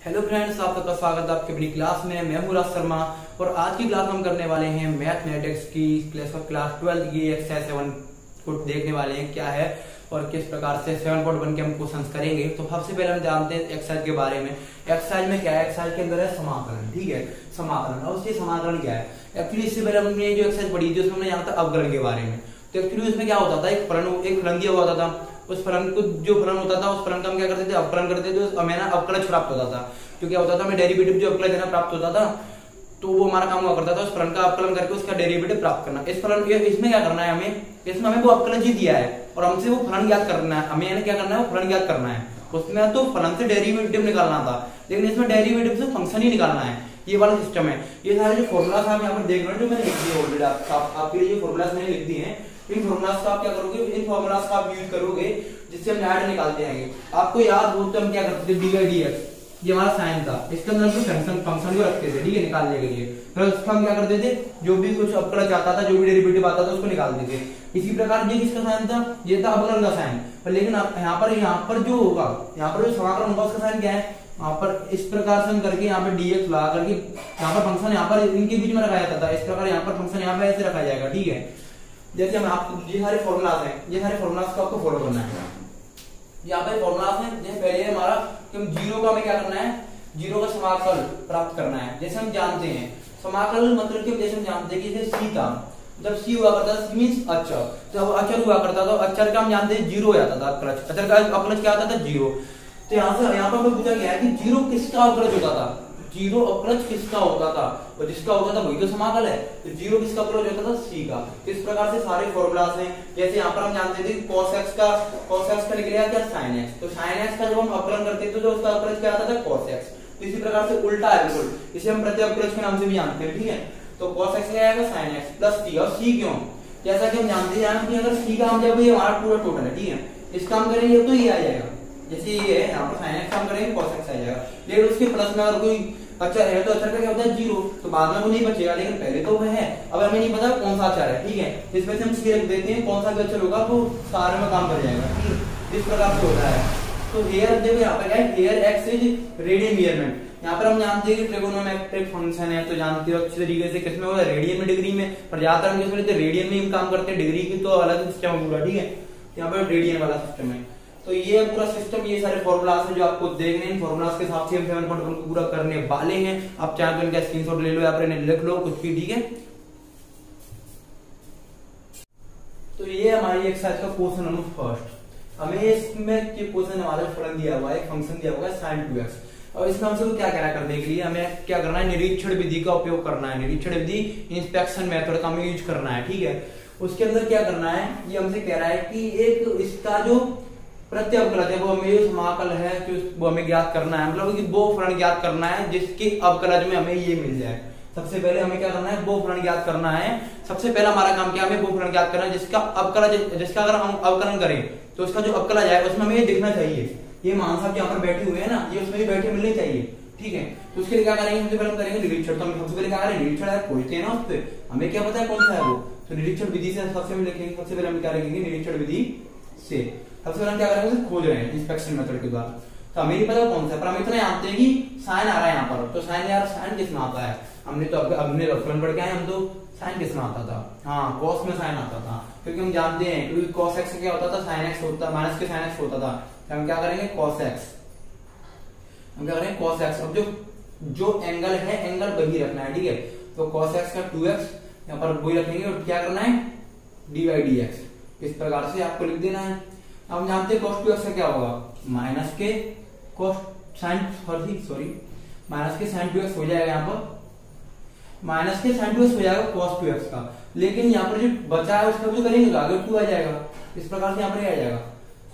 Hello friends, आप सबका स्वागत है आपके अपनी क्लास में। मैं हूं राज शर्मा और आज की क्लास हम करने वाले हैं मैथमेटिक्स की क्लास 12 की एक्सरसाइज 7 को देखने वाले हैं क्या है और किस प्रकार से 7.1 के हम क्वेश्चंस करेंगे। तो सबसे पहले हम जानते हैं एक्सरसाइज के बारे में। एक्सरसाइज में क्या है, एक्सरसाइज के अंदर है समाकलन। ठीक है, समाकलन। और उसके समाकलन क्या है, एक्चुअली इससे पहले हमने जो एक्सरसाइज पढ़ी थी उसमें हमने जाना था अवकलन के बारे में। तो एक्चुअली उसमें क्या होता था, एक फलन दिया हुआ था। उस फलन को जो फलन होता था उस फलन का हम क्या करते थे, अवकलन करते थे। तो हमें ना अवकलज प्राप्त होता था। तो क्या होता था, हमें डेरिवेटिव जो अवकलज है ना प्राप्त होता था। तो वो हमारा काम हुआ करता था उस फलन का अवकलन करके उसका डेरिवेटिव प्राप्त करना। इस फलन इसमें क्या करना है, इसमें हमें वो अवकलज ही दिया है और हमसे वो फलन ज्ञात करना है। हमें क्या करना है, वो फलन ज्ञात करना है। उसमें तो फलन से डेरिवेटिव निकालना था, लेकिन इसमें डेरिवेटिव से फंक्शन ही निकालना है। ये वाला सिस्टम है। ये सारे जो फॉर्मूलास आप यहाँ पर देख रहे हैं जो मैंने लिख दिए ऑलरेडी, आपके लिए जो फॉर्मूलास मैंने लिख दिए हैं, इन फॉर्मूलास का आप क्या करोगे, इन फॉर्मूलास का आप यूज करोगे जिससे हम ऐड निकालते आएंगे। आपको याद हो तो हम क्या करते थे, डी बाई डी एक्स, ये हमारा साइन था, इसके अंदर हम फंक्शन को रखते थे। ठीक है, निकालने के लिए फिर उसका हम क्या करते थे, जो भी कुछ अवकलज आता था, जो भी डेरिवेटिव आता था उसको निकालते थे। इसी प्रकार ये किसका साइन था, ये था अवकलन का साइन। लेकिन यहाँ पर जो होगा, यहाँ पर जो समाकलन होगा उसका साइन क्या है, यहाँ पर इस प्रकार से हम करके यहाँ पे dx लगा करके यहाँ पर फंक्शन यहाँ पर इनके बीच में रखा जाता था। इस प्रकार यहाँ पर फंक्शन यहाँ पे ऐसे रखा जाएगा। ठीक है, जैसे हम आप ये सारे फॉर्मूलास हैं, ये सारे फॉर्मूलास को आपको फॉलो करना है। यहाँ पे फॉर्मूलास हैं, जैसे पहले हमारा कि हम जीरो का हमें क्या करना है, जीरो का समाकल प्राप्त करना है। जैसे हम जानते हैं समाकल मतलब कि जैसे हम जानते हैं कि जैसे सी था, जब सी हुआ करता था मींस अचर, जब अचर हुआ करता था अचर का हम जानते हैं जीरो हो जाता था अवकलज। अचर का अवकलज क्या आता था, जीरो। तो यहाँ पर हमें पूछा गया है कि जीरो किसका अवकलज होता था, जीरो अवकलज किसका होता था, और जिसका होता था वही तो समाकल है। तो जीरो किसका अवकलज होता था, सी का। इस प्रकार से सारे फॉर्मूलास हैं। जैसे यहाँ पर हम जानते थे cos x का निकलेगा क्या, sin x। तो sin x का जब हम अवकलन करते थे तो उसका अवकलज क्या आता था, cos x। तो इसी प्रकार से उल्टा है बिल्कुल, इसे हम प्रत्यवकलज के नाम से भी जानते हैं। ठीक है, तो cos x क्या आएगा, sin x प्लस c। और c क्यों, जैसा कि हम जानते हैं कि अगर c का हम जब ये हमारा पूरा टोटल है, ठीक है, इसका हम करेंगे तो ये आ जाएगा। जैसे ये है यहाँ पर sin x काम करेंगे cos x आ जाएगा। लेकिन उसके प्लस में अगर कोई अचर है तो अचर का क्या होता है, जीरो। तो बाद में वो नहीं बचेगा, लेकिन पहले तो वह है। अब हमें नहीं पता कौन सा अचर है। ठीक है, इसमें से हम सी रख देते हैं, कौन सा भी अचर होगा तो सारे में काम कर जाएगा। ठीक है, इस प्रकार से होता है। तो हेयर देखो यहाँ पर क्या है, here x is radian measurement. यहाँ पर हम जानते हैं कि ट्रिगोनोमेट्रिक फंक्शन है, तो जानते हो अच्छी तरीके से किसमें होगा, रेडियन में, डिग्री में। पर ज्यादातर हम किसमें लेते हैं, रेडियन में हम काम करते हैं। डिग्री की तो अलग सिस्टम है पूरा। ठीक है, यहाँ पर रेडियन वाला सिस्टम है। तो ये पूरा सिस्टम, ये सारे फॉर्मूलास हैं जो आपको देखने हैं। फॉर्मूलास के हिसाब से हम 7.1 को पूरा करने वाले हैं। आप चाहे तो इनका स्क्रीनशॉट ले लो या फिर लिख लो कुछ भी। ठीक है, तो ये हमारी एक्सरसाइज का क्वेश्चन नंबर फर्स्ट। हमें इसमें ये क्वेश्चन हमारा फलन दिया हुआ है, एक फंक्शन दिया हुआ है sin 2x। और इसमें हमसे क्या करना, करने के लिए हमें क्या करना है, निरीक्षण विधि का उपयोग करना है। निरीक्षण विधि, इंस्पेक्शन मेथड का हमें यूज करना है। ठीक है, उसके अंदर क्या करना है, ये हमसे कह रहा है कि एक इसका जो प्रत्यवकलज है वो हमें जो समाकल है वो हमें ज्ञात करना है। मतलब कि वो फलन ज्ञात करना है जिसके अवकलज में हमें ये मिल जाए। सबसे पहले हमें क्या करना है, वो फलन ज्ञात करना है। सबसे पहला हमारा काम क्या है, हमें वो फलन ज्ञात करना है जिसका अवकलज, जिसका अगर हम अवकलन करें तो उसका जो अवकलज है उसमें हमें ये दिखना चाहिए। ये मान साहब यहाँ पर बैठे हुए हैं ना, ये उसमें भी बैठे मिलने चाहिए। ठीक है, तो उसके लिए क्या करेंगे, सबसे पहले हम करेंगे निरीक्षण। तो हम सबसे पहले क्या करेंगे, निरीक्षण है खोजते हैं ना उस पर, हमें क्या पता है कौन सा है वो। तो निरीक्षण विधि से सबसे हम लिखेंगे, सबसे पहले हम क्या लिखेंगे, निरीक्षण विधि से। सबसे पहले हम क्या करेंगे, खोज रहे हैं इंस्पेक्शन मेथड के बाद। तो हमें नहीं पता कौन सा, पर हम इतना जानते हैं कि साइन आ रहा है यहाँ पर। तो साइन, यार साइन किसमें आता है, हमने तो अपने अवकलन पढ़ के आए, हम तो साइन किसमें आता था, हाँ कॉस में साइन आता था। क्योंकि हम जानते हैं क्योंकि cos x क्या होता था, sin x होता, माइनस के sin x होता था। तो हम क्या करेंगे, cos x, हम क्या करेंगे cos x। अब जो एंगल है, एंगल वही रखना है। ठीक है, तो cos x का 2x यहाँ पर वही रखेंगे और क्या करना है, डी बाई डी एक्स। इस प्रकार से आपको लिख देना है। अब हम जानते हैं cos 2x का क्या होगा, माइनस के cos sin, सॉरी माइनस के sin 2x हो जाएगा। यहाँ पर माइनस के sin 2x हो जाएगा cos 2x का। लेकिन यहाँ पर जो बचा है उसका जो करेंगे तो आगे 2 आ जाएगा। इस प्रकार से यहाँ पर आ जाएगा।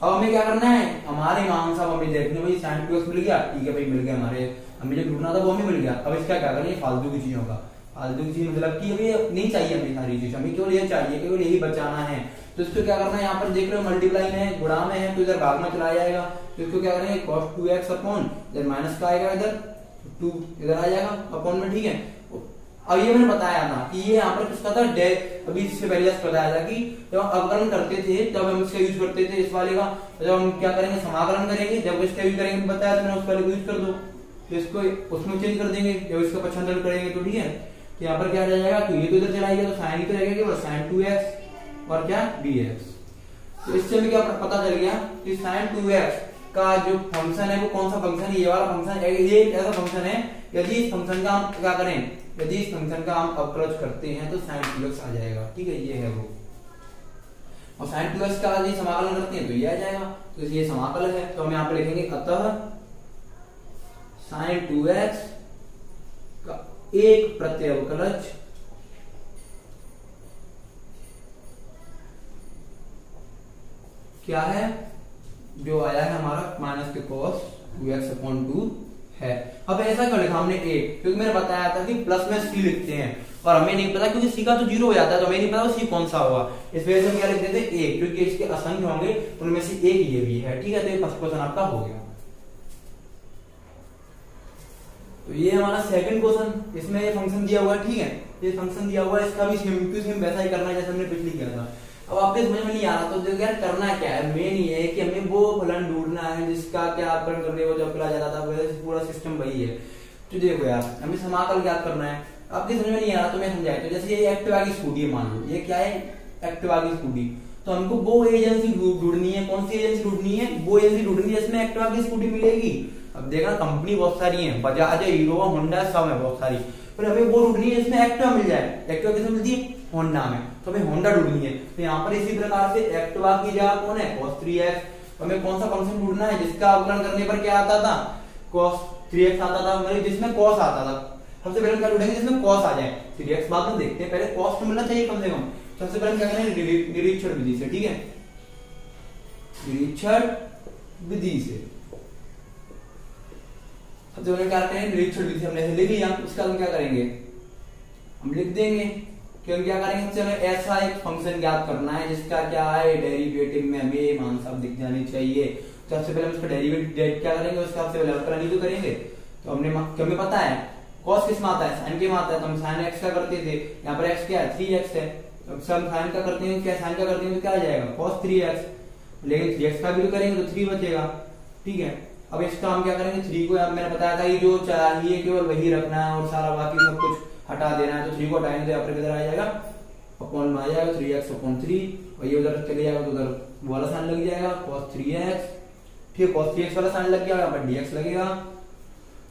अब हमें क्या करना है, हमारे मान साहब हमें देखने, भाई sin 2x मिल गया, ठीक है भाई मिल गया, हमारे हमें जो ढूंढना था वो हमें मिल गया। अब इसका क्या करेंगे, फालतू की चीजों का, फालतू की चीज मतलब कि हमें नहीं चाहिए, हमें सारी चीज, हमें केवल ये चाहिए, केवल यही बचाना है। तो इसको क्या करना है, यहाँ पर देख रहे हो मल्टीप्लाई में, गुणा में है, तो इधर भाग में चला जाएगा। तो इसको क्या करेंगे, cos 2x अपॉन, इधर माइनस का आएगा, इधर 2 इधर आ जाएगा अपॉन में। ठीक है, अब ये मैंने बताया था कि ये यहाँ पर किसका था, अभी इससे पहले बताया था कि जब हम अवकलन करते थे तब हम इसका यूज करते थे इस वाले का। जब हम क्या करेंगे, समाकलन करेंगे, जब इसका यूज करेंगे बताया था मैंने, उस वाले को यूज कर दो। तो इसको उसमें चेंज कर देंगे, जब इसका पक्षांतर करेंगे तो ठीक है। तो यहाँ पर क्या रह जाएगा, तो ये तो इधर चला गया तो साइन ही तो रहेगा केवल sin 2x और क्या dx। तो इससे हमें क्या पता चल गया कि sin 2x का जो फंक्शन है वो कौन सा फंक्शन है, ये वाला फंक्शन है। ये एक ऐसा फंक्शन है यदि इस फंक्शन का हम क्या करें, यदि इस फंक्शन का हम अवकलज करते हैं तो sin 2x आ जाएगा, ठीक है, ये है वो। और sin 2x का यदि समाकलन करते हैं तो ये आ जाएगा, तो ये समाकलन है। तो हम यहाँ पे लिखेंगे अतः sin 2x का एक प्रत्यवकलज क्या है, जो आया है हमारा माइनस के cos 2x/2 है। अब ऐसा क्यों लिखा हमने एक, क्योंकि मैंने बताया था कि प्लस में c लिखते हैं और हमें नहीं पता, क्योंकि c का तो 0 हो जाता है तो हमें नहीं पता c कौन सा होगा, इस वजह से हम क्या लिख देते हैं एक, क्योंकि इसके असंख्य होंगे उनमें से एक ये भी है, ठीक है। तो ये फर्स्ट क्वेश्चन आपका हो गया। तो ये हमारा सेकंड क्वेश्चन, इसमें ये फंक्शन दिया हुआ है, ठीक है, ये फंक्शन दिया हुआ है, इसका भी सेम टू सेम वैसा ही करना है जैसे हमने पिछली किया था। अब आपके समझ में नहीं आ रहा तो जो यार करना क्या है, मेन ये है कि हमें वो फलन ढूंढना है जिसका क्या अपकरण करने को जब जा रहा था, पूरा सिस्टम वही है। तो देखो यार हमें समाकल ज्ञात करना है, आपकी समझ में नहीं आ रहा तो मैं समझाया। तो जैसे ये एक्टिवा की स्कूटी है, मान लो ये क्या है, एक्टिवा की स्कूटी, तो हमको वो एजेंसी ढूंढनी है। कौन सी एजेंसी ढूंढनी है, वो एजेंसी ढूंढनी है जिसमें एक्टिवा की स्कूटी मिलेगी। अब देखना कंपनी बहुत सारी है, बजाज है, हीरो, होंडा, सब है बहुत सारी, पर हमें वो ढूंढनी है जिसमें एक्टिवा मिल जाए। एक्टिवा किसमें मिलती है, होंडा में, तो हमें होंडा ढूंढनी है। तो यहाँ पर इसी प्रकार से एक्टिवा की जगह कौन है, cos 3x। हमें कौन सा फंक्शन ढूंढना है जिसका अवकलन करने पर क्या आता था, cos 3x आता था, मतलब जिसमें cos आता था। सबसे पहले क्या ढूंढेंगे जिसमें cos आ जाए, 3x बाद में देखते हैं, पहले cos तो मिलना चाहिए कम से कम। सबसे पहले क्या करेंगे, निरीक्षण विधि से, ठीक है, निरीक्षण विधि से सबसे पहले क्या करेंगे, निरीक्षण विधि हमने लिख लिया, उसका हम क्या करेंगे, हम लिख देंगे कि हम क्या करेंगे, चलो ऐसा एक फंक्शन ज्ञात करना है जिसका क्या है, डेरिवेटिव में हमें मान सब दिख जाने चाहिए। तो सबसे पहले हम उसका डेरिवेटिव क्या करेंगे, उसका सबसे पहले अवकलन ही तो करेंगे। तो हमें पता है cos किस में आता है, sin के में आता है, तो हम sin x का करते थे, यहाँ पर x क्या है, 3x है। अब हम sin का करते हैं, क्या sin का करते हैं तो क्या आ जाएगा, cos 3x, लेकिन 3x का भी तो करेंगे तो 3 बचेगा, ठीक है। अब इसका हम क्या करेंगे, 3 को मैंने बताया था कि जो चाहिए केवल वही रखना है और सारा बाकी सब कुछ हटा देना है। तो 3 को हटाएंगे तो यहाँ पर किधर आ जाएगा, अपॉन में आ जाएगा 3x/3, और ये उधर चले जाएगा तो उधर वाला साइन लग जाएगा cos 3x, ठीक, cos 3x वाला साइन लग गया, यहाँ पर dx लगेगा।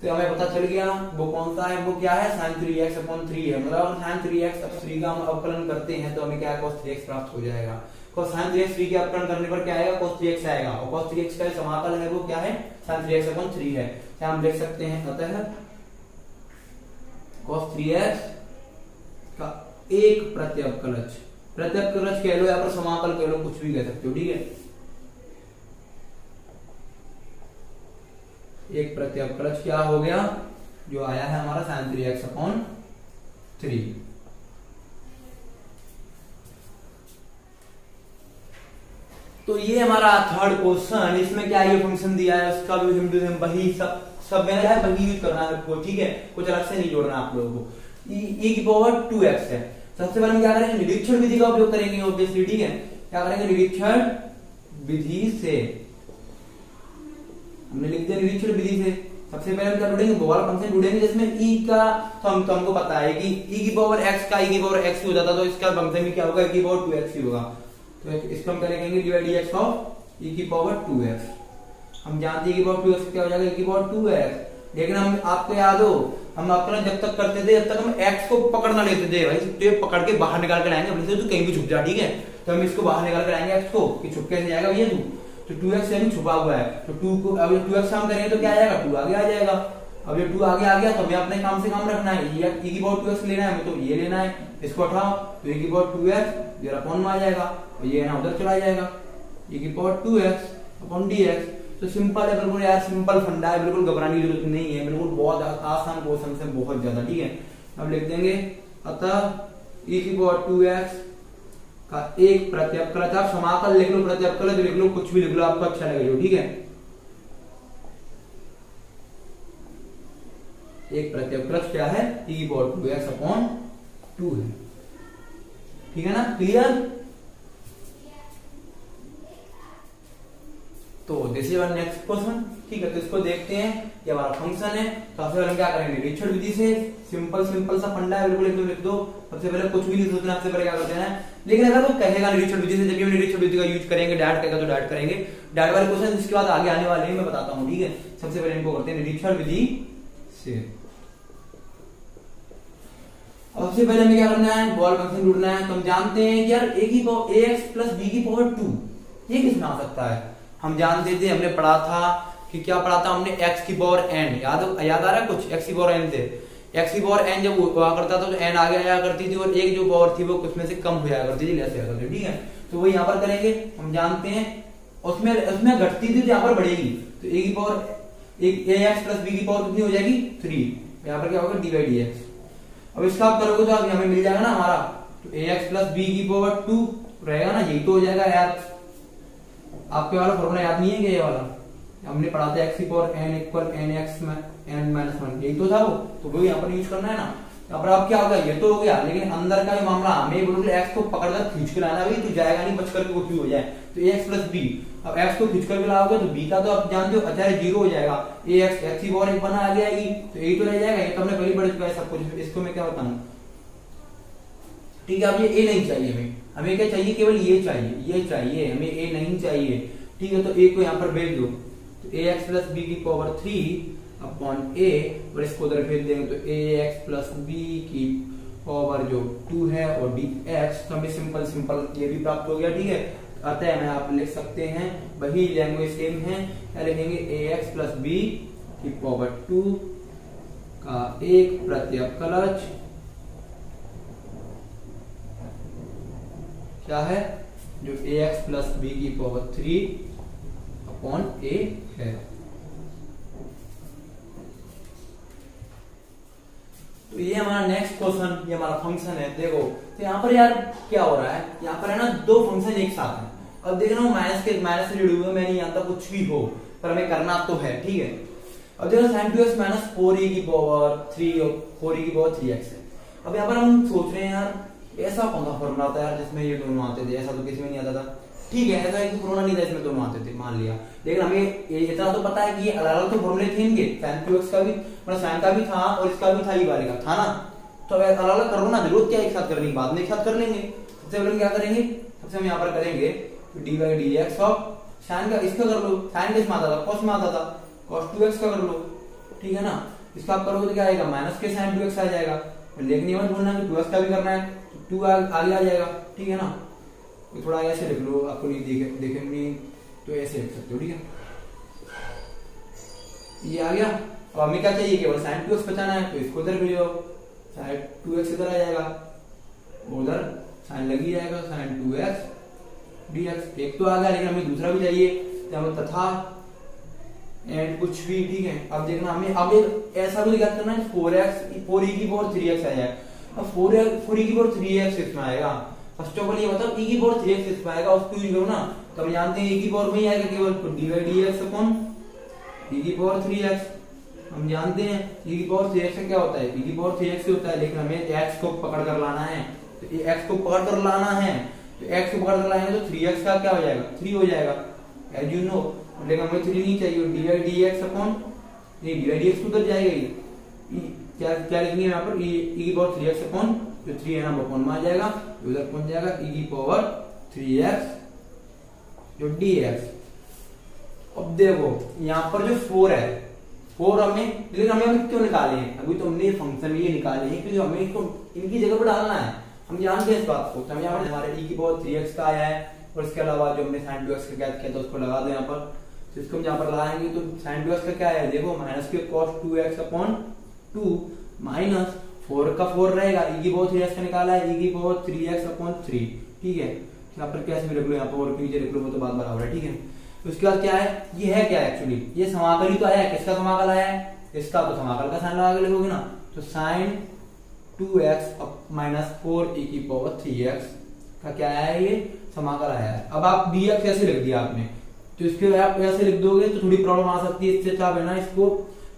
तो हमें पता चल गया वो कौन सा है, वो क्या है, sin 3x/3 है। मतलब sin 3x/3 का हम अवकलन करते हैं तो हमें क्या है, cos 3x प्राप्त हो जाएगा। sin 3x के अवकलन करने पर क्या आएगा, cos 3x आएगा, और cos 3x का समाकल है वो क्या है, sin 3x/3 है। क्या हम लिख सकते हैं, अतः cos 3x का एक प्रत्यवकलज, प्रत्यवकलज कह लो या पर समाकल कह लो, कुछ भी कह सकते हो, ठीक है। एक प्रत्यवकलज क्या हो गया, जो आया है हमारा sin 3x/3। तो ये हमारा थर्ड क्वेश्चन, इसमें क्या ये फंक्शन दिया है उसका भी हम वही सब मेरा है, वही यूज करना है आपको, ठीक है, कुछ अलग से नहीं जोड़ना आप लोगों को। e की पावर 2x है। सबसे पहले हम क्या करेंगे, निरीक्षण विधि का उपयोग करेंगे ऑब्वियसली, ठीक है। क्या करेंगे, निरीक्षण विधि से, हमने लिख दिया निरीक्षण विधि से। सबसे पहले हम क्या ढूंढेंगे, वो वाला फंक्शन ढूंढेंगे जिसमें e का, तो हमको पता है कि e की पावर x का e की पावर x हो जाता, तो इसका फंक्शन भी क्या होगा, e की पावर 2x ही होगा। तो इसको हम क्या लिखेंगे, डिवाइड dx ऑफ e की पावर 2x। हम जानते हैं e की पावर 2x क्या हो जाएगा, e की पावर 2x। लेकिन हम आपको याद हो, हम अपना जब तक करते थे जब तक हम x को पकड़ना लेते थे, भाई टेप पकड़ के बाहर निकाल के लाएंगे, अपने से तो कहीं भी छुप जा, ठीक है। तो हम इसको बाहर निकाल के लाएंगे x को, कि छुप कैसे जाएगा भैया, तो 2x यानी छुपा हुआ है, तो 2 को अब 2x हम करेंगे तो क्या आ जाएगा, 2 आगे आ जाएगा। अब ये 2 आगे आ गया तो हमें अपने काम से काम रखना है, ये e की पावर 2x लेना है हमें, तो ये लेना है, इसको हटाओ तो e की पावर 2x जरा अपॉन में आ जाएगा, और ये ना उधर चला जाएगा, e की पावर 2x अपॉन dx। तो सिंपल है बिल्कुल यार, सिंपल फंडा है, बिल्कुल घबराने की जरूरत नहीं है, बिल्कुल बहुत आसान क्वेश्चन है, बहुत ज्यादा, ठीक है। अब लिख देंगे अतः e की पावर 2x का एक प्रत्यवकलज, आप समाकल लिख लो, प्रत्यवकलज लिख लो, कुछ भी लिख लो आपको अच्छा लगेगा, ठीक है। एक प्रत्यवकलज क्या है, e की पावर 2x अपॉन 2 है, ठीक है ना, क्लियर। तो this is our next question. ठीक है, तो इसको देखते हैं, ये हमारा फंक्शन है। सबसे पहले हम क्या करेंगे, निरीक्षण विधि से, सिंपल सा फंडा है, बिल्कुल एकदम लिख दो। सबसे पहले कुछ भी नहीं सोचना, सबसे पहले क्या करते हैं, लेकिन अगर वो कहेगा निरीक्षण विधि से, जब भी हम निरीक्षण विधि का यूज करेंगे, डायरेक्ट कहेगा तो डायरेक्ट करेंगे, डायरेक्ट वाले क्वेश्चन इसके बाद आगे आने वाले हैं, मैं बताता हूँ, ठीक है। सबसे पहले इनको करते हैं निरीक्षण विधि से। सबसे पहले हमें क्या करना है, बॉल फंक्शन ढूंढना है। तो हम जानते हैं कि यार ax प्लस b की पावर 2 ये किसमें आ सकता है। हम जानते थे, हमने पढ़ा था कि क्या पढ़ा था हमने, x की पावर n, याद आ रहा है कुछ, x की पावर n थे, x की पावर n जब हुआ करता था तो n आगे आया करती थी, और एक जो पावर थी वो उसमें से कम हुआ करती थी, ऐसे करते, ठीक है। तो वो यहाँ पर करेंगे, हम जानते हैं उसमें घटती थी तो यहाँ पर बढ़ेगी, तो a की पावर ax प्लस b की पावर कितनी हो जाएगी 3, यहाँ पर क्या होगा dy dx। अब इसका आप करोगे तो हमें मिल जाएगा ना हमारा, तो ax प्लस b की पावर 2 रहेगा ना, यही तो हो जाएगा यार। आपके वाला फॉर्मूला याद नहीं है क्या, ये वाला हमने पढ़ा था, x की power n equal nx n minus 1, यही तो था वो, तो वो यहाँ पर यूज करना है ना। यहाँ पर अब क्या होगा, ये तो हो गया, लेकिन अंदर का मामला हमें बिल्कुल x को पकड़कर खींच के लाना, तो जाएगा नहीं बच करके, कुछ भी हो जाए, तो ax प्लस b। अब x को खींच करके लाओगे तो b का तो आप जानते हो अच्छा 0 हो जाएगा, ax x की पावर 1 बना आ जाएगी, तो यही तो रह जाएगा, ये तो हमने पहले पढ़ चुका है सब कुछ, इसको मैं क्या बताऊं, ठीक है। अब ये a नहीं चाहिए हमें क्या चाहिए, केवल ये चाहिए, हमें a नहीं चाहिए, ठीक है। तो a को यहाँ पर भेज दो, तो ax प्लस b की पावर 3 अपॉन a, और इसको उधर भेज देंगे तो ax प्लस b की पावर जो 2 है और dx, तो हमें सिंपल ये भी प्राप्त हो गया, ठीक है। अतः मैं आप लिख सकते हैं, वही लैंग्वेज सेम है, क्या लिखेंगे, ax प्लस b की पावर 2 का एक प्रत्यवकलज क्या है, जो ax प्लस b की पावर 3 अपॉन a है। तो ये हमारा नेक्स्ट क्वेश्चन, ये हमारा फंक्शन है, देखो। तो यहाँ पर यार क्या हो रहा है, यहाँ पर है ना दो फंक्शन एक साथ हैं। अब देखना वो माइनस से जुड़े हुए, मैं नहीं जानता कुछ भी हो, पर हमें करना तो है, ठीक है। अब देखो sin 2x माइनस 4e की पावर 3 और 4e की पावर 3x है। अब यहाँ पर हम सोच रहे हैं यार ऐसा कौन सा फॉर्मूला आता है यार जिसमें ये दोनों आते थे, ऐसा तो किसी में नहीं आता था, ठीक है। ऐसा एक फॉर्मूला नहीं था इसमें दोनों आते थे, मान लिया, लेकिन हमें इतना तो पता है कि ये अलग अलग तो फॉर्मूले थे इनके, sin 2x का भी मतलब sin का भी था और इसका भी था, ये वाले का था ना, तो अब अलग अलग करो ना, जरूरत क्या एक साथ करने की, बाद में एक साथ कर लेंगे। सबसे पहले क्या करेंगे, सबसे हम यहाँ पर करेंगे dy dx ऑफ sin का, इसका कर लो, sin किस में आता था, cos में आता था, cos 2x का कर लो, ठीक है ना। इसका आप करोगे तो क्या आएगा, माइनस के sin 2x आ जाएगा, लेकिन ये मत भूलना कि 2x का भी करना है, तो 2 आगे आ जाएगा, ठीक है ना। तो थोड़ा ऐसे लिख लो, आपको नहीं देखेंगे तो ऐसे लिख सकते हो, ठीक है। ये आ गया। अब हमें क्या चाहिए, केवल sin 2x बचाना है, तो इसको इधर भेजो, sin 2x इधर आ जाएगा, उधर sin लग ही जाएगा, sin 2x dx। एक तो आ गया, लेकिन हमें दूसरा भी चाहिए, तो हमें तथा एंड कुछ भी, ठीक है। अब देखना हमें अब एक ऐसा भी याद करना है, 4e की पावर 3x आ जाए। अब 4e की पावर 3x इसमें आएगा, फर्स्ट ऑफ ऑल ये बताओ e की पावर 3x इसमें आएगा, उसको यूज करो ना, तो हम जानते हैं e की पावर में ही आएगा केवल, तो dy dx अपॉन e की पावर 3x। हम जानते हैं e की पावर 3x से क्या होता है, e की पावर 3x से होता है, लेकिन हमें x को पकड़ कर लाना है, तो x को पकड़ कर लाना है, तो x को पकड़ कर लाएंगे तो 3x का क्या हो जाएगा, 3 हो जाएगा, एज यू नो, लेकिन हमें 3 नहीं चाहिए, dy dx अपॉन ये dy dx उधर जाएगा, क्या क्या लिखेंगे यहाँ पर, e की पावर 3x अपॉन जो 3 है ना वो अपॉन में आ जाएगा, उधर पहुंच जाएगा e की पावर 3x जो dx। अब देखो यहाँ पर जो 4 है, 4 हमें, लेकिन हमें क्यों निकाले हैं, अभी तो हमने फंक्शन ये निकाले हैं क्योंकि हमें इसको इनकी जगह पर डालना है, हम जानते हैं इस बात को। तो हम यहाँ पर हमारे e की पावर 3x का आया है, और इसके अलावा जो हमने sin 2x का ज्ञात किया था उसको लगा दो यहाँ पर, तो इसको हम यहाँ पर लगाएंगे तो sin 2x का क्या है, देखो माइनस के cos 2x अपॉन 2 माइनस 4 का 4 रहेगा, e की पावर 3x का निकाला है, e की पावर 3x अपॉन 3, ठीक है। यहाँ पर कैसे भी रख लो, यहाँ पर और नीचे रख लो, वो तो बात बराबर है, ठीक है। तो उसके बाद क्या है, ये है क्या एक्चुअली, ये समाकल ही तो आया है, किसका समाकल आया है, इसका, तो समाकल का साइन लगा के लिखोगे ना, तो sin 2x माइनस 4e की पावर 3x का क्या आया है, ये समाकल आया है। अब आप dx ऐसे लिख दिया आपने, तो इसके आप ऐसे लिख दोगे तो थोड़ी प्रॉब्लम आ सकती है, इससे अच्छा है इसको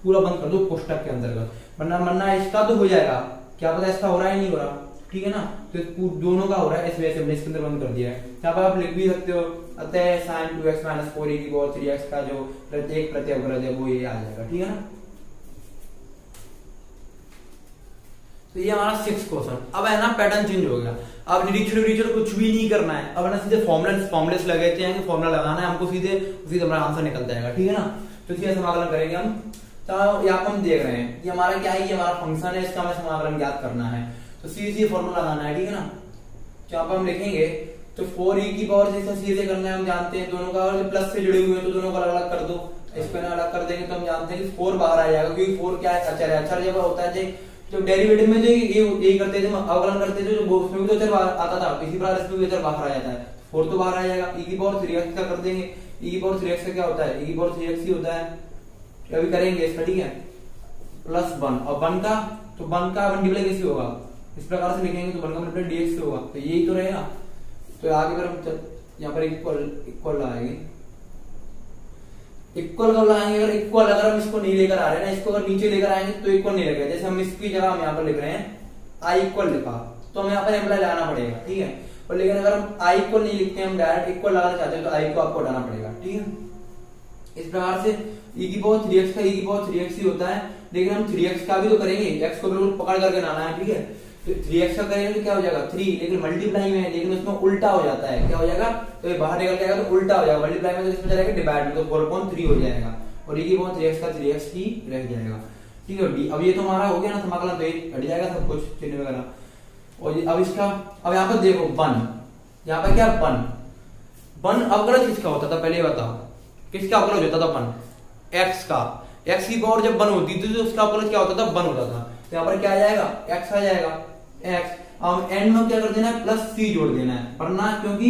पूरा बंद कर दो कोष्टक के अंतर्गत, वरना इसका तो हो जाएगा, क्या पता इसका हो रहा है नहीं हो रहा, ठीक है ना। तो दोनों का हो रहा है, इस वजह से हमने इसके अंदर बंद कर दिया है। यहाँ पर आप लिख भी सकते हो अतः sin 2x - 4e की पावर 3x का जो प्रत्येक प्रत्यवग्रह है वो ये आ जाएगा, ठीक है ना। तो ये हमारा 6 क्वेश्चन। अब है ना पैटर्न चेंज हो गया, अब निरीक्षण कुछ भी नहीं करना है, अब है ना सीधे फॉर्मुलेस लगाते हैं, फॉर्मुला लगाना है हमको, सीधे हमारा आंसर निकल जाएगा, ठीक है ना। तो सीधे समाकलन करेंगे हम। तो यहाँ पर हम देख रहे हैं ये हमारा क्या है, ये हमारा फंक्शन है, इसका हमें समाकलन ज्ञात करना है। तो सीधे फॉर्मूला लगाना है, ठीक है ना। तो यहाँ पर हम लिखेंगे तो 4e की पावर जैसा सीधे करना है, हम जानते हैं दोनों का प्लस से जुड़े हुए हैं, तो दोनों को अलग अलग कर दो। इसको ना अलग कर देंगे तो हम जानते हैं कि 4 बाहर आ जाएगा, क्योंकि 4 क्या है, अचर है। अचर जब होता है जो डेरिवेटिव में जो ये करते थे, अवकलन करते थे, जो उसमें भी तो अचर आता था, इसी प्रकार इसमें भी अचर बाहर आ जाता है। 4 तो बाहर आ जाएगा। e की पावर 3x का कर देंगे, e की पावर 3x का क्या होता है, e की पावर 3x ही होता है। अभी करेंगे इसका, ठीक है, प्लस 1 और 1 का, तो 1 का मल्टीप्लाई कैसे होगा, इस प्रकार से लिखेंगे तो 1 का मल्टीप्लाई dx से होगा, तो यही तो रहेगा। तो आगे पर हम यहाँ पर इक्वल लगाएंगे। इक्वल कब लगाएंगे, अगर हम इसको नहीं लेकर आ रहे हैं ना, इसको अगर नीचे लेकर आएंगे तो इक्वल नहीं लगेगा। जैसे हम इसकी जगह हम यहाँ पर लिख रहे हैं आई इक्वल लिखा, तो हमें यहाँ पर एम्प्लाई लगाना पड़ेगा, ठीक है। और लेकिन अगर हम आई इक्वल नहीं लिखते हैं, हम डायरेक्ट इक्वल लगाना चाहते हैं, तो आई को आपको हटाना पड़ेगा, ठीक है। इस प्रकार से e की पावर 3x का e की पावर 3x ही होता है, लेकिन हम 3x का भी तो करेंगे, x को बिल्कुल पकड़ करके लाना है, ठीक है। तो 3x का करेंगे तो क्या हो जाएगा 3, लेकिन मल्टीप्लाई में है, लेकिन उसमें उल्टा हो जाता है, क्या हो जाएगा, तो ये बाहर निकल जाएगा तो उल्टा हो जाएगा, मल्टीप्लाई में तो इसमें चलेगा डिवाइड में, तो 4/3 हो जाएगा, और e की पावर 3x का 3x ही रह जाएगा, ठीक है। अब ये तो हमारा हो गया ना समाकलन, तो ये हट जाएगा सब कुछ चिन्ह वगैरह। और अब इसका, अब यहाँ पर देखो 1, यहाँ पर क्या 1 अवकलज किसका होता था, पहले बताओ किसका अवकलज होता था 1, x का। x की पावर जब 1 होती थी तो उसका अवकलज क्या होता था, 1 होता था। तो यहाँ पर क्या आ जाएगा, x आ जाएगा, x। अब एंड में क्या कर देना है, प्लस c जोड़ देना है, वरना क्योंकि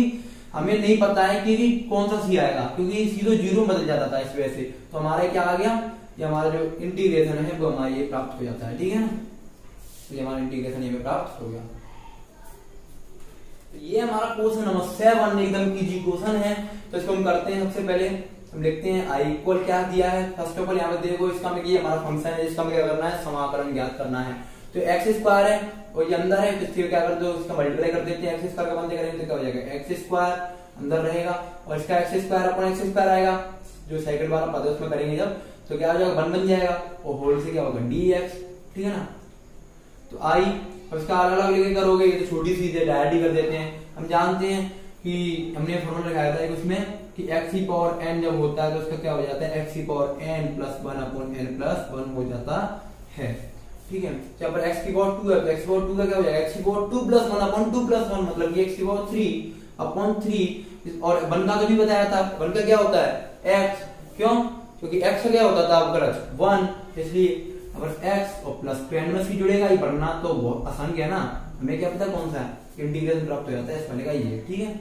हमें नहीं पता है कि कौन सा c आएगा, क्योंकि c तो 0 बदल जाता था इस वजह से। तो हमारे क्या आ गया, ये हमारा जो इंटीग्रेशन है वो हमारा ये प्राप्त हो जाता है, ठीक है ना। तो ये हमारा इंटीग्रेशन ये प्राप्त हो गया। ये हमारा क्वेश्चन नंबर 7 एकदम इजी क्वेश्चन है। तो इसको हम करते हैं। सबसे पहले हम लिखते हैं आई इक्वल क्या दिया है, फर्स्ट ऑफ ऑल यहाँ पे देखो, इसका मतलब ये हमारा फंक्शन है, जिसका हमें क्या करना है, समाकलन ज्ञात करना है। तो एक्स स्क्वायर है और ये अंदर है, तो इसको क्या कर दो, इसका मल्टीप्लाई कर देते हैं, एक्स स्क्वायर का बंद करेंगे तो क्या हो जाएगा, एक्स स्क्वायर अंदर रहेगा और इसका x square upon x square आएगा, जो सेकंड वाला पद है उसमें करेंगे जब, तो क्या हो जाएगा 1 बन जाएगा और होल से क्या होगा dx, ठीक है ना। तो आई, अब इसका अलग अलग लेके करोगे, ये तो छोटी सी है, डायरेक्ट ही कर देते हैं। हम जानते हैं कि हमने फॉर्मूला लगाया था उसमें कि x की पावर n जब होता है तो उसका क्या हो जाता है, x की पावर n + 1 / n + 1 हो जाता है, ठीक है। यहाँ पर x की पावर 2 है तो x की पावर 2 का क्या हो जाएगा, x की पावर 2 + 1 / 2 + 1, मतलब कि x की पावर 3/3। और 1 का तो भी बताया था, 1 का क्या होता है x, क्यों, क्योंकि x का क्या होता था अवकलज 1, इसलिए अगर x और प्लस n में c जुड़ेगा ही, बनना तो बहुत आसान है ना, हमें क्या पता कौन सा है, इंटीग्रेशन प्राप्त हो जाता है इस वाले का ये, ठीक है।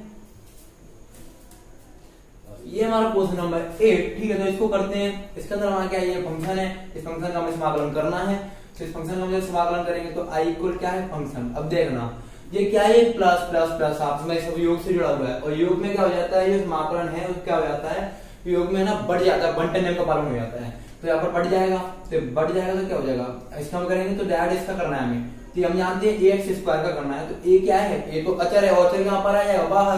ये हमारा क्वेश्चन नंबर 8, ठीक है। तो इसको करते हैं। इसके अंदर हमारा क्या है, ये फंक्शन है, इस फंक्शन का हमें समाकलन करना है। तो इस फंक्शन का हम समाकलन करेंगे तो आई इक्वल क्या है, फंक्शन। अब देखना ये क्या है, प्लस प्लस प्लस आपस में सब योग से जुड़ा हुआ है, और योग में क्या हो जाता है, ये समाकलन है वो क्या हो जाता है, योग में ना बढ़ जाता है, बंटन नियम का पालन हो जाता है। तो यहाँ पर बढ़ जाएगा, तो बढ़ जाएगा तो क्या हो जाएगा, इसका हम करेंगे तो डायरेक्ट इसका करना है हमें। तो हम जानते हैं ax स्क्वायर का करना है, तो a क्या है, a तो अचर है, और अचर कहां पर आ जाएगा, बाहर,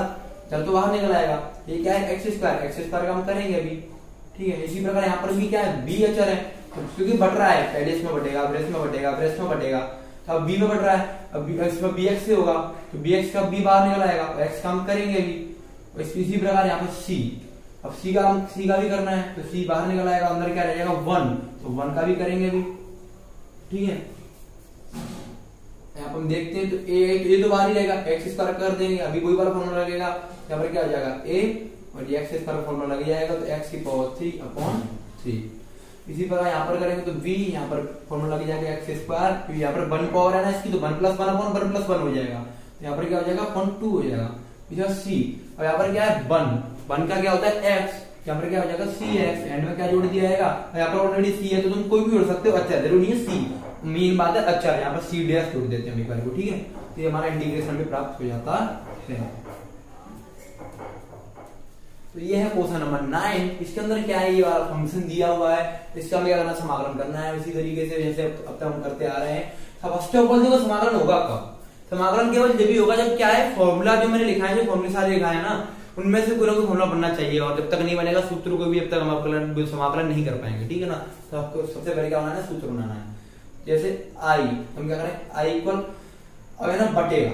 चल तो बाहर निकल आएगा। ये क्या है, x स्क्वायर का हम करेंगे अभी, ठीक है। इसी प्रकार यहाँ पर भी क्या है, b अचर है, क्योंकि बढ़ रहा है, पहले इसमें बढ़ेगा, फिर इसमें बढ़ेगा, फिर इसमें बढ़ेगा, तो अब b में बढ़ रहा है, अब इसमें bx से होगा, तो bx का b बाहर निकल आएगा, और x का हम करेंगे अभी। इसी प्रकार यहाँ पर c, अब c का भी करना है, तो c बाहर निकल आएगा, अंदर क्या रहेगा 1, तो 1 का भी करेंगे अभी, ठीक है। यहाँ पर हम देखते हैं तो a तो बाहर ही रहेगा, एक्स स्क्वायर कर देंगे, अभी कोई बार फॉर्मूला लगेगा, यहाँ पर क्या हो जाएगा a और ये एक्स स्क्वायर फॉर्मूला लग जाएगा, तो x की पावर 3/3। इसी प्रकार यहाँ पर करेंगे तो v, यहाँ पर फॉर्मूला लग जाएगा एक्स स्क्वायर, क्योंकि यहाँ पर 1 पावर है ना इसकी, तो 1 + 1/1 + 1 हो जाएगा, तो यहाँ पर क्या हो जाएगा 1/2 हो जाएगा, c। और यहाँ पर क्या है 1 का क्या होता है x, यहाँ पर क्या हो जाएगा cx, एंड में क्या जोड़ दिया जाएगा, यहाँ पर ऑलरेडी c है तो तुम कोई भी जोड़ सकते हो, अच्छा जरूरी नहीं है c, मेन बात है अच्छा, यहाँ पर c डैश जोड़ देते हैं हम को, ठीक है। तो ये हमारा इंटीग्रेशन भी प्राप्त हो जाता है। तो ये है क्वेश्चन नंबर 9। इसके अंदर क्या है, ये वाला फंक्शन दिया हुआ है, इसका हमें क्या करना, समाकलन करना है, उसी तरीके से जैसे अब तक हम करते आ रहे हैं। फर्स्ट ऑफ ऑल देखो समाकलन होगा कब, समाकलन केवल जब भी होगा जब क्या है, फॉर्मूला जो मैंने लिखा है, जो फॉर्मूले सारे लिखा है ना, उनमें से कोई ना कोई फॉर्मूला बनना चाहिए, और जब तक नहीं बनेगा सूत्र को भी जब तक हम समाकलन नहीं कर पाएंगे, ठीक है ना। तो आपको सबसे पहले क्या बनाना है, सूत्र बनाना है। जैसे आई, हम क्या करें, आई इक्वल, अब है ना बटेगा,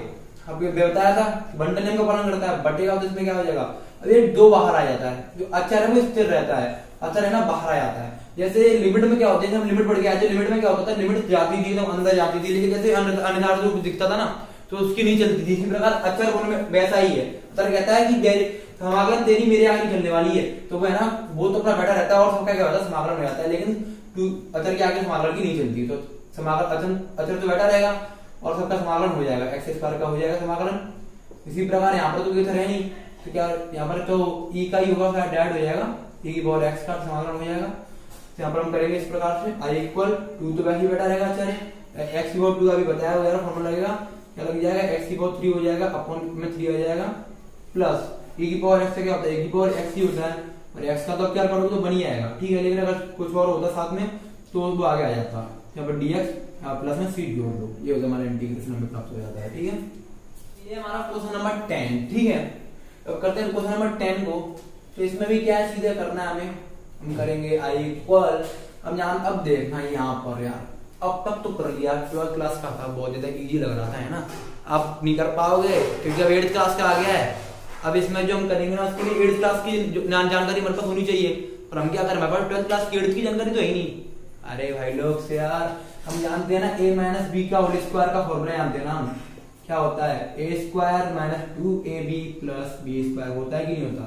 आपको बताया था बंटन नियम का पालन करता है, बटेगा तो इसमें क्या हो जाएगा, अब ये 2 बाहर आ जाता है, जो अचर है वो स्थिर रहता है, अचर है ना बाहर आ जाता है। जैसे लिमिट में क्या होता है, हम लिमिट बढ़ गया, लिमिट में क्या होता था, लिमिट जाती थी तो अंदर जाती थी, लेकिन जैसे अनिर्धारित रूप दिखता था ना तो उसकी नहीं चलती थी। इसी प्रकार अचर गुण में वैसा ही है, अचर कहता है कि समाकलन तेरी मेरे आगे चलने वाली है, तो वो है ना वो तो अपना बैठा रहता है और सबका क्या होता है, समाकलन हो जाता है, लेकिन अचर के आगे समाकलन की नहीं चलती, तो समाकलन अचर तो बैठा रहेगा और सबका समाकलन हो जाएगा, एक्स स्क्वायर का हो जाएगा समाकलन। इसी प्रकार यहाँ पर तो कोई है नहीं, तो क्या यहाँ पर तो ई का ही होगा, डैड हो जाएगा, ई की पावर एक्स का समाकलन हो जाएगा। तो यहाँ पर हम करेंगे इस प्रकार से, आई इक्वल 2 तो वैसे ही बैठा रहेगा, अच्छा एक्स की पावर 2 का भी बताया वगैरह फॉर्मूला लगेगा, क्या लग जाएगा, एक्स की पावर 3 हो जाएगा, अपॉन में 3 आ जाएगा, प्लस ई की पावर एक्स से क्या होता है, ए की पावर एक्स ही होता है, और एक्स का तो क्या करोगे तो बन ही आएगा, ठीक है। लेकिन अगर कुछ और होता साथ में तो वो आगे आ जाता, यहाँ पर dx प्लस में सी जोड़ दो, ये होता हमारा इंटीग्रेशन हमें प्राप्त हो जाता है, ठीक है। ये हमारा क्वेश्चन नंबर 10, ठीक है। अब करते हैं क्वेश्चन नंबर 10 को, तो इसमें भी क्या है, सीधे करना है हमें, हम करेंगे आई इक्वल, अब देखना यहाँ पर यार, अब तक तो कर लिया, 12th क्लास का था, बहुत ज्यादा इजी लग रहा था, है ना। आप नहीं कर पाओगे क्योंकि अब 8th क्लास का आ गया है। अब इसमें जो हम करेंगे ना उसके लिए 8th क्लास की जानकारी हमारे पास होनी चाहिए, और हम क्या करें, हमारे पास 12th क्लास की 8th की जानकारी तो है ही नहीं। अरे भाई लोग से यार, हम जानते हैं ना a माइनस बी का होल स्क्वायर का फॉर्मूला जानते हैं ना हम, क्या होता है, a square minus 2ab plus B square, होता है कि नहीं होता।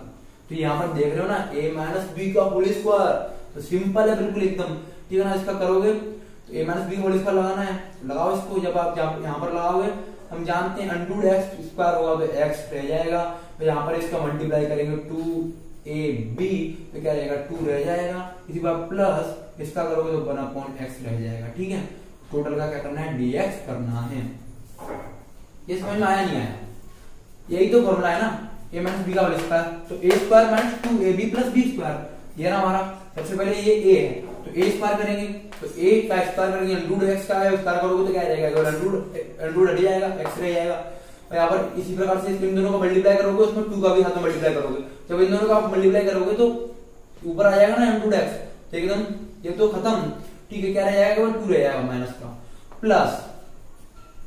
तो यहाँ पर देख रहे हो ना, a माइनस बी का होल स्क्वायर, तो सिंपल है बिल्कुल एकदम, ठीक है ना। इसका करोगे तो a minus B whole square लगाना है, लगाओ इसको, जब आप यहाँ पर लगाओगे, हम जानते हैं अंडूड एक्स स्क्वायर होगा तो x रह जाएगा, तो यहाँ पर इसका मल्टीप्लाई करेंगे 2ab, तो क्या रहेगा 2 रह जाएगा, इसी बार प्लस इसका करोगे तो 1/x रह जाएगा, ठीक है। टोटल का क्या करना है, dx करना है। ये समझ में आया नहीं आया, यही तो फॉर्मूला है ना, a माइनस बी का होल स्क्वायर, तो a square minus 2ab plus B square, ये ना हमारा। सबसे पहले ये a है तो a स्क्वायर करेंगे, तो a का स्क्वायर करेंगे, अंडूड x का है, स्क्वायर करोगे तो क्या रहेगा, अंडूड हट जाएगा, x रह जाएगा। और यहाँ पर इसी प्रकार से इन दोनों को मल्टीप्लाई करोगे, उसमें 2 का भी साथ में मल्टीप्लाई करोगे, जब इन दोनों का आप मल्टीप्लाई करोगे तो ऊपर आ जाएगा ना अंडूड x, तो एकदम ये तो खत्म, ठीक है। क्या रह जाएगा, 2 रह जाएगा माइनस का, प्लस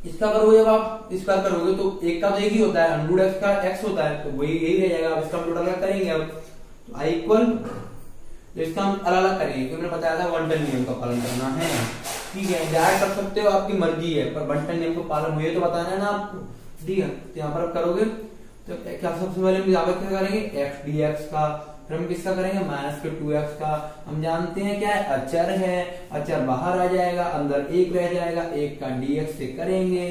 इसका करोगे, जब आप स्क्वायर करोगे तो एक का तो एक ही होता है, अंडूड x का x होता है, तो वही यही रह जाएगा। अब इसका टोटल क्या करेंगे, अब आई इक्वल, तो इसका हम अलग अलग करेंगे क्योंकि मैंने बताया था बंटन नियम का पालन करना है, ठीक है। डायरेक्ट कर सकते हो, आपकी मर्जी है, पर बंटन नियम को पालन हुए तो बताना है ना आपको, ठीक है। तो यहाँ पर आप करोगे तो क्या, सबसे पहले हम यहाँ पर क्या करेंगे, x dx का, फिर हम किसका करेंगे, माइनस के 2x का। हम जानते हैं क्या है, अचर है, अचर बाहर आ जाएगा, अंदर 1 रह जाएगा, 1 का dx से करेंगे,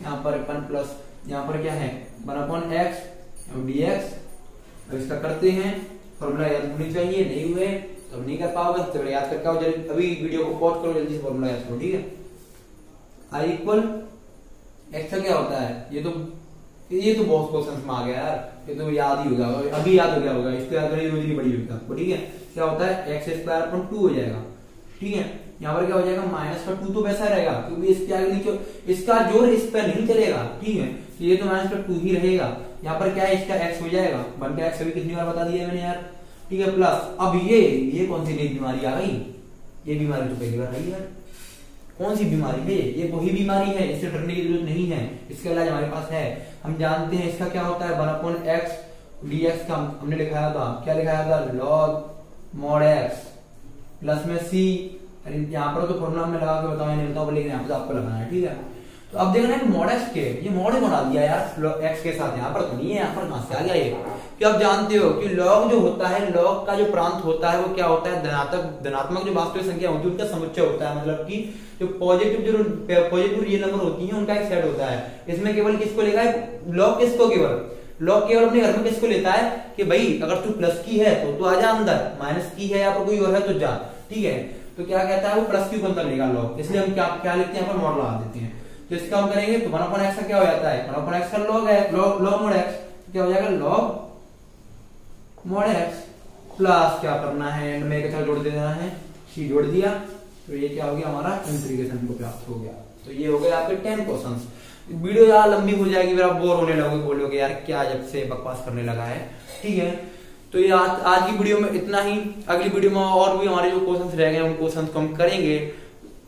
यहाँ पर 1 प्लस, यहाँ पर क्या है 1/x dx। अब इसका करते हैं, फॉर्मूला याद होनी चाहिए, नहीं हुए तो नहीं कर पाओगे, तो याद करके आओ, अभी वीडियो को पॉज करो, जल्दी से फॉर्मूला याद करो, ठीक है। आई इक्वल एक्स का क्या होता है, ये तो बहुत क्वेश्चन में आ गया यार, ये तो याद ही होगा, अभी याद हो गया होगा, इसको याद करने की जरूरत नहीं पड़ी होगी आपको, ठीक है। क्या होता है, एक्स स्क्वायर अपॉन 2 हो जाएगा, ठीक है। यहाँ पर क्या हो जाएगा, माइनस का 2 तो वैसा रहेगा क्योंकि इसके आगे नीचे इसका जोर इस पर नहीं चलेगा, ठीक है। तो ये तो माइनस का 2 ही रहेगा। यहाँ पर क्या है, इसका x हो जाएगा, 1 का x अभी कितनी बार बता दिया मैंने यार, ठीक है। प्लस अब ये कौन सी नई बीमारी आ गई, ये बीमारी तो पहली बार आई यार, कौन सी बीमारी है ये, वही बीमारी है, इससे डरने की जरूरत नहीं है, इसका इलाज हमारे पास है। हम जानते हैं इसका क्या होता है, 1/x dx का हमने लिखाया था, क्या लिखाया था, log mod x प्लस में c, यहाँ पर तो फॉर्मूला में लगा के बताओ, नहीं बताओ, लेकिन यहाँ पर आपको लगाना है, ठीक है। तो अब देखना है मॉड एक्स के, ये मॉड बना दिया यार एक्स के साथ, यहाँ पर तो नहीं है, यहाँ पर कहां से आ गया ये, कि आप जानते हो कि लॉग जो होता है, लॉग का जो प्रांत होता है वो क्या होता है, धनात्मक जो वास्तविक संख्या होती है उनका समुच्चय होता है, मतलब कि जो पॉजिटिव रियल नंबर होती है उनका एक सेट होता है। इसमें केवल किसको लेगा है, लॉग किसको, लॉग केवल अपने घर में किसको लेता है कि भाई अगर तू प्लस की है तो आजा अंदर, माइनस की है या फिर कोई और है तो जा, ठीक है। तो क्या कहता है वो प्लस क्यू के अंदर लेगा लॉग, इसलिए हम क्या लिखते हैं, यहाँ पर मॉड लगा देते हैं। तो इसका हम करेंगे तो 1/x का क्या हो जाता है, 1/x का लॉग है, लॉग mod x, क्या हो जाएगा लॉग mod x प्लस क्या करना है, में के साथ जोड़ देना है, c जोड़ दिया, तो ये क्या हो गया हमारा इंटीग्रेशन को प्राप्त हो गया। तो ये हो गए आपके 10 क्वेश्चंस। वीडियो ज्यादा लंबी हो जाएगी, फिर आप बोर होने लगोगे, बोलोगे यार क्या जब से बकवास करने लगा है। ठीक है, तो ये आज की वीडियो में इतना ही। अगली वीडियो में और भी हमारे जो क्वेश्चंस रह गए उन क्वेश्चंस को हम करेंगे।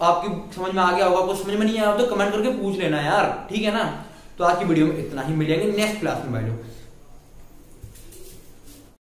आपकी समझ में आ गया होगा, कुछ समझ में नहीं आया तो कमेंट करके पूछ लेना यार, ठीक है ना। तो आज की वीडियो में इतना ही, मिलेंगे नेक्स्ट क्लास में भाई लोग।